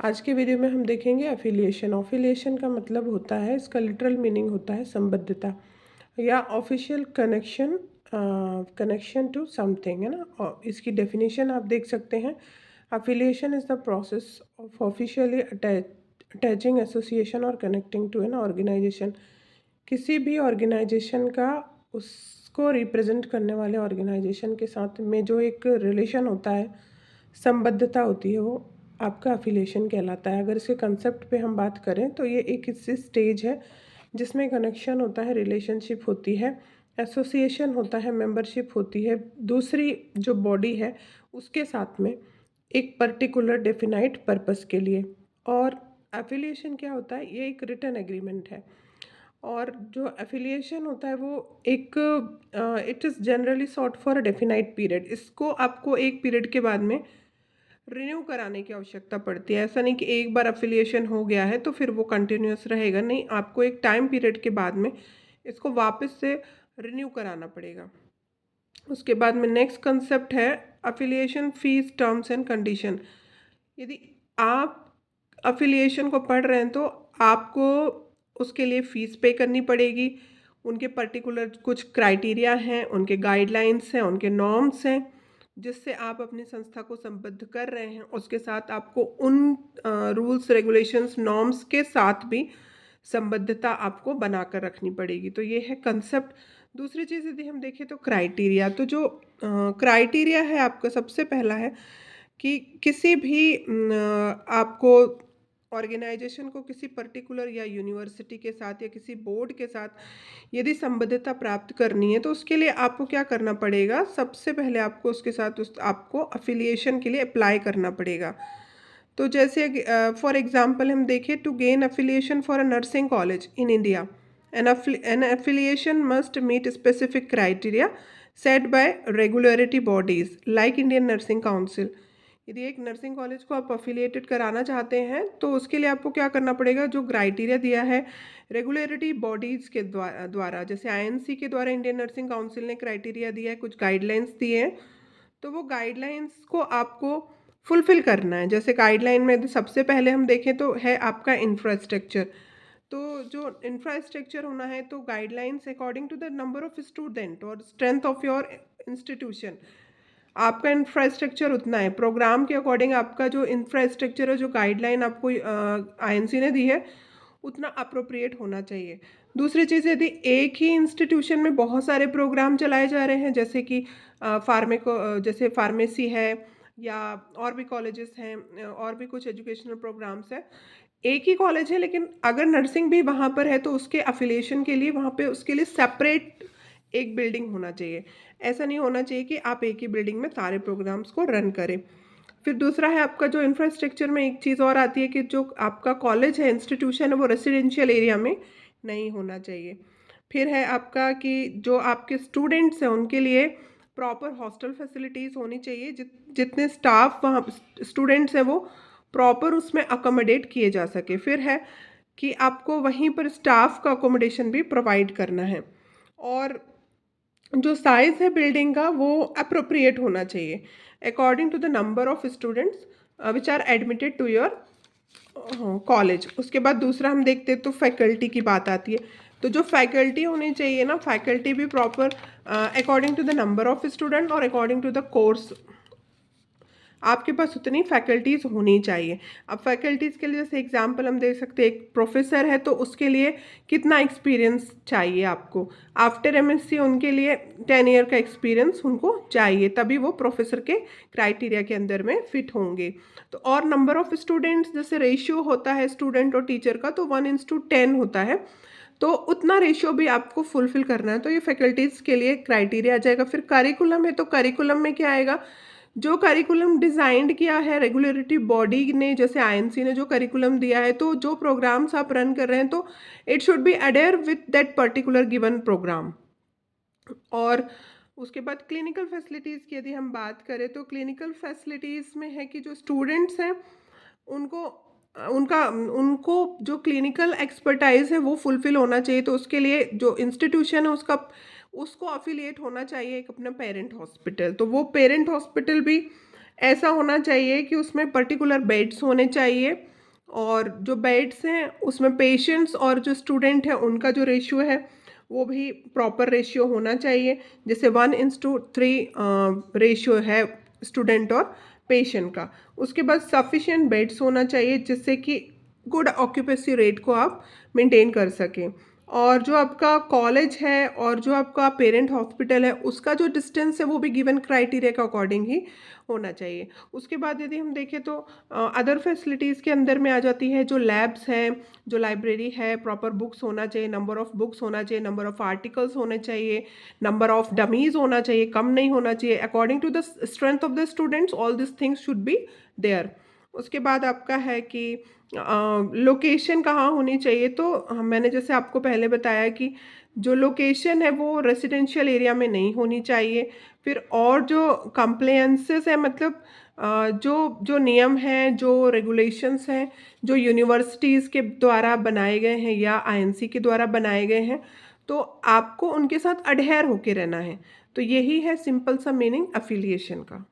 आज के वीडियो में हम देखेंगे एफिलिएशन। एफिलिएशन का मतलब होता है, इसका लिटरल मीनिंग होता है संबद्धता या official connection, connection to something, है ना। और इसकी डेफिनेशन आप देख सकते हैं। Affiliation is the process of officially attaching association और कनेक्टिंग टू एन ऑर्गेनाइजेशन। किसी भी ऑर्गेनाइजेशन का उसको रिप्रेजेंट करने वाले ऑर्गेनाइजेशन के साथ में जो एक रिलेशन होता है, संबद्धता होती है, वो आपका अफिलिएशन कहलाता है। अगर इसके कंसेप्ट पे हम बात करें तो ये एक इससे स्टेज है जिसमें कनेक्शन होता है, रिलेशनशिप होती है, एसोसिएशन होता है, मेंबरशिप होती है दूसरी जो बॉडी है उसके साथ में एक पर्टिकुलर डेफिनाइट पर्पस के लिए। और एफिलिएशन क्या होता है? ये एक रिटन एग्रीमेंट है। और जो एफिलिएशन होता है वो एक it is generally short for a definite period. इसको आपको एक पीरियड के बाद में रिन्यू कराने की आवश्यकता पड़ती है। ऐसा नहीं कि एक बार अफिलिएशन हो गया है तो फिर वो कंटिन्यूस रहेगा, नहीं, आपको एक टाइम पीरियड के बाद में इसको वापस से रिन्यू कराना पड़ेगा। उसके बाद में नेक्स्ट कंसेप्ट है affiliation fees, terms and condition. यदि आप अफिलिएशन को पढ़ रहे हैं तो आपको उसके लिए फ़ीस पे करनी पड़ेगी। उनके पर्टिकुलर कुछ क्राइटेरिया हैं, उनके गाइडलाइंस हैं, उनके नॉर्म्स हैं, जिससे आप अपनी संस्था को संबद्ध कर रहे हैं। उसके साथ आपको उन रूल्स, रेगुलेशंस, नॉर्म्स के साथ भी संबद्धता आपको बनाकर रखनी पड़ेगी। तो ये है कंसेप्ट। दूसरी चीज़ यदि हम देखें तो क्राइटेरिया। तो जो क्राइटेरिया है आपका, सबसे पहला है कि किसी भी आपको ऑर्गेनाइजेशन को किसी पर्टिकुलर या यूनिवर्सिटी के साथ या किसी बोर्ड के साथ यदि संबद्धता प्राप्त करनी है तो उसके लिए आपको क्या करना पड़ेगा? सबसे पहले आपको उसके साथ आपको अफिलिएशन के लिए अप्लाई करना पड़ेगा। तो जैसे फॉर एग्जांपल हम देखें, to gain affiliation for a nursing college in India an affiliation must meet specific criteria set by regulatory bodies like Indian Nursing Council। यदि एक नर्सिंग कॉलेज को आप अफिलिएटेड कराना चाहते हैं तो उसके लिए आपको क्या करना पड़ेगा? जो क्राइटेरिया दिया है रेगुलेटरी बॉडीज़ के द्वारा, जैसे आईएनसी के द्वारा इंडियन नर्सिंग काउंसिल ने क्राइटेरिया दिया है, कुछ गाइडलाइंस दिए हैं, तो वो गाइडलाइंस को आपको फुलफ़िल करना है। जैसे गाइडलाइन में यदि सबसे पहले हम देखें तो है आपका इंफ्रास्ट्रक्चर। तो जो इंफ्रास्ट्रक्चर होना है, तो guidelines according to the number of student और स्ट्रेंथ ऑफ योर इंस्टीट्यूशन, आपका इंफ्रास्ट्रक्चर उतना है। प्रोग्राम के अकॉर्डिंग आपका जो इंफ्रास्ट्रक्चर है, जो गाइडलाइन आपको आईएनसी ने दी है, उतना अप्रोप्रिएट होना चाहिए। दूसरी चीज़, यदि एक ही इंस्टीट्यूशन में बहुत सारे प्रोग्राम चलाए जा रहे हैं, जैसे कि जैसे फार्मेसी है या और भी कॉलेजेस हैं, और भी कुछ एजुकेशनल प्रोग्राम्स हैं, एक ही कॉलेज है लेकिन अगर नर्सिंग भी वहाँ पर है तो उसके अफिलिएशन के लिए वहाँ पे उसके लिए सेपरेट एक बिल्डिंग होना चाहिए। ऐसा नहीं होना चाहिए कि आप एक ही बिल्डिंग में सारे प्रोग्राम्स को रन करें। फिर दूसरा है आपका जो इंफ्रास्ट्रक्चर में एक चीज़ और आती है कि जो आपका कॉलेज है, इंस्टीट्यूशन है, वो रेसिडेंशियल एरिया में नहीं होना चाहिए। फिर है आपका कि जो आपके स्टूडेंट्स हैं उनके लिए प्रॉपर हॉस्टल फैसिलिटीज़ होनी चाहिए। जितने स्टाफ वहाँ स्टूडेंट्स हैं वो प्रॉपर उसमें अकोमोडेट किए जा सके। फिर है कि आपको वहीं पर स्टाफ का अकोमोडेशन भी प्रोवाइड करना है। और जो साइज़ है बिल्डिंग का वो अप्रोप्रिएट होना चाहिए according to the number of students which are admitted to your college. उसके बाद दूसरा हम देखते हैं तो फैकल्टी की बात आती है। तो जो फैकल्टी होनी चाहिए ना, फैकल्टी भी proper according to the number of student और अकॉर्डिंग टू द कोर्स आपके पास उतनी फैकल्टीज़ होनी चाहिए। अब फैकल्टीज़ के लिए जैसे एग्जांपल हम दे सकते हैं, एक प्रोफेसर है तो उसके लिए कितना एक्सपीरियंस चाहिए आपको? आफ्टर एमएससी उनके लिए 10 ईयर का एक्सपीरियंस उनको चाहिए, तभी वो प्रोफेसर के क्राइटेरिया के अंदर में फिट होंगे। तो और नंबर ऑफ़ स्टूडेंट्स, जैसे रेशियो होता है स्टूडेंट और टीचर का, तो 1:10 होता है, तो उतना रेशियो भी आपको फुलफ़िल करना है। तो ये फैकल्टीज़ के लिए क्राइटेरिया आ जाएगा। फिर करिकुलम है, तो करिकुलम में क्या आएगा? जो करिकुलम डिज़ाइंड किया है रेगुलेटरी बॉडी ने, जैसे आईएनसी ने जो करिकुलम दिया है, तो जो प्रोग्राम्स आप रन कर रहे हैं तो it should be adhere with that particular given programme. और उसके बाद क्लिनिकल फैसिलिटीज़ की यदि हम बात करें तो क्लिनिकल फैसिलिटीज़ में है कि जो स्टूडेंट्स हैं उनको उनको जो क्लिनिकल एक्सपर्टाइज है वो फुलफ़िल होना चाहिए। तो उसके लिए जो इंस्टीट्यूशन है उसको अफ़िलिएट होना चाहिए एक अपना पेरेंट हॉस्पिटल। तो वो पेरेंट हॉस्पिटल भी ऐसा होना चाहिए कि उसमें पर्टिकुलर बेड्स होने चाहिए और जो बेड्स हैं उसमें पेशेंट्स और जो स्टूडेंट है उनका जो रेशियो है वो भी प्रॉपर रेशियो होना चाहिए, जैसे 1:3 रेशियो है स्टूडेंट और पेशेंट का। उसके बाद सफिशिएंट बेड्स होना चाहिए जिससे कि गुड ऑक्यूपेंसी रेट को आप मेंटेन कर सकें। और जो आपका कॉलेज है और जो आपका पेरेंट हॉस्पिटल है उसका जो डिस्टेंस है वो भी गिवन क्राइटेरिया के अकॉर्डिंग ही होना चाहिए। उसके बाद यदि हम देखें तो अदर फैसिलिटीज़ के अंदर में आ जाती है जो लैब्स हैं, जो लाइब्रेरी है, प्रॉपर बुक्स होना चाहिए, नंबर ऑफ़ बुक्स होना चाहिए, नंबर ऑफ़ आर्टिकल्स होने चाहिए, नंबर ऑफ़ डमीज़ होना चाहिए, कम नहीं होना चाहिए। According to the strength of the students all this things should be there. उसके बाद आपका है कि लोकेशन कहाँ होनी चाहिए, तो मैंने जैसे आपको पहले बताया कि जो लोकेशन है वो रेसिडेंशियल एरिया में नहीं होनी चाहिए। फिर और जो कंप्लायंसेस है, मतलब जो जो नियम हैं, जो रेगुलेशंस हैं, जो यूनिवर्सिटीज़ के द्वारा बनाए गए हैं या आईएनसी के द्वारा बनाए गए हैं, तो आपको उनके साथ अडहेयर होके रहना है। तो यही है सिंपल सा मीनिंग एफिलिएशन का।